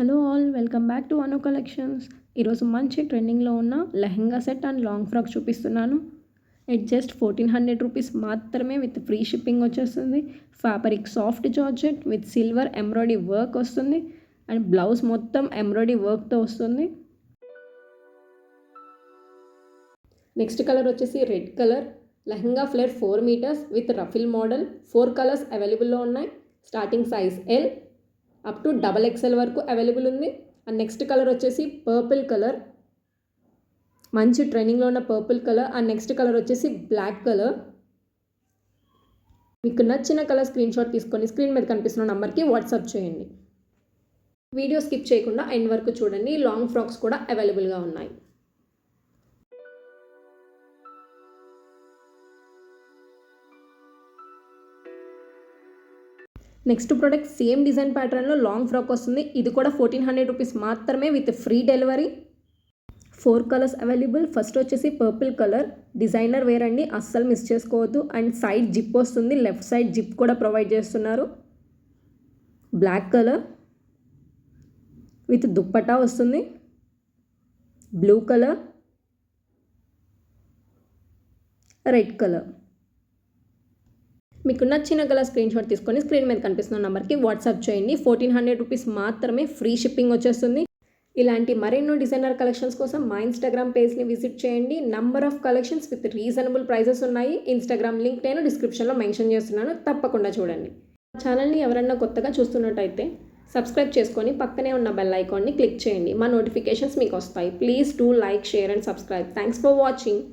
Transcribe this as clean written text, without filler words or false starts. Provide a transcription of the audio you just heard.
Hello all, welcome back to Anu collections. ఈరోజు మంచి ట్రెండింగ్లో ఉన్న lehenga set and long frock చూపిస్తున్నాను. ఇట్ జస్ట్ 1400 రూపీస్ మాత్రమే విత్ ఫ్రీ షిప్పింగ్ వచ్చేస్తుంది. Fabric soft georgette with silver embroidery work వస్తుంది అండ్ బ్లౌజ్ మొత్తం ఎంబ్రాయిడరీ వర్క్తో వస్తుంది. నెక్స్ట్ కలర్ వచ్చేసి red colour. Lehenga flare 4 metres with ruffle model. 4 colours అవైలబుల్లో ఉన్నాయి. Starting size L up to XXL వరకు అవైలబుల్ ఉంది. అండ్ నెక్స్ట్ కలర్ వచ్చేసి పర్పుల్ కలర్, మంచి ట్రెండింగ్లో ఉన్న purple colour. And next colour వచ్చేసి బ్లాక్ కలర్. మీకు నచ్చిన కలర్ స్క్రీన్ షాట్ తీసుకొని స్క్రీన్ మీద కనిపిస్తున్న నెంబర్కి వాట్సాప్ చేయండి. వీడియో స్కిప్ చేయకుండా ఎండ్ వరకు చూడండి. లాంగ్ ఫ్రాక్స్ కూడా అవైలబుల్గా ఉన్నాయి. నెక్స్ట్ ప్రోడక్ట్ సేమ్ డిజైన్ ప్యాటర్న్లో లాంగ్ ఫ్రాక్ వస్తుంది. ఇది కూడా 1400 రూపీస్ మాత్రమే with free delivery. 4 colours available. First వచ్చేసి పర్పుల్ కలర్, డిజైనర్ వేర్ అండి, అస్సలు మిస్ చేసుకోవద్దు. అండ్ సైడ్ జిప్ వస్తుంది, లెఫ్ట్ సైడ్ జిప్ కూడా ప్రొవైడ్ చేస్తున్నారు. బ్లాక్ కలర్ విత్ దుప్పటా వస్తుంది. Blue colour, red colour. మీకు నచ్చిన కలర్ స్క్రీన్ షాట్ తీసుకొని స్క్రీన్ మీద కనిపిస్తున్న నెంబర్కి వాట్సాప్ చేయండి. 1400 రూపీస్ మాత్రమే ఫ్రీ షిప్పింగ్ వచ్చేస్తుంది. ఇలాంటి మరెన్నో డిజైనర్ కలెక్షన్స్ కోసం మా ఇన్స్టాగ్రామ్ పేజ్ని విజిట్ చేయండి. Number of collections with reasonable prices ఉన్నాయి. ఇన్స్టాగ్రామ్ లింక్ నేను డిస్క్రిప్షన్లో మెన్షన్ చేస్తున్నాను, తప్పకుండా చూడండి. ఛానల్ని ఎవరన్నా కొత్తగా చూస్తున్నట్టయితే సబ్స్క్రైబ్ చేసుకొని పక్కనే ఉన్న బెల్ ఐకాన్ని క్లిక్ చేయండి. మా నోటిఫికేషన్స్ మీకు వస్తాయి. Please do like, share and subscribe. Thanks for watching.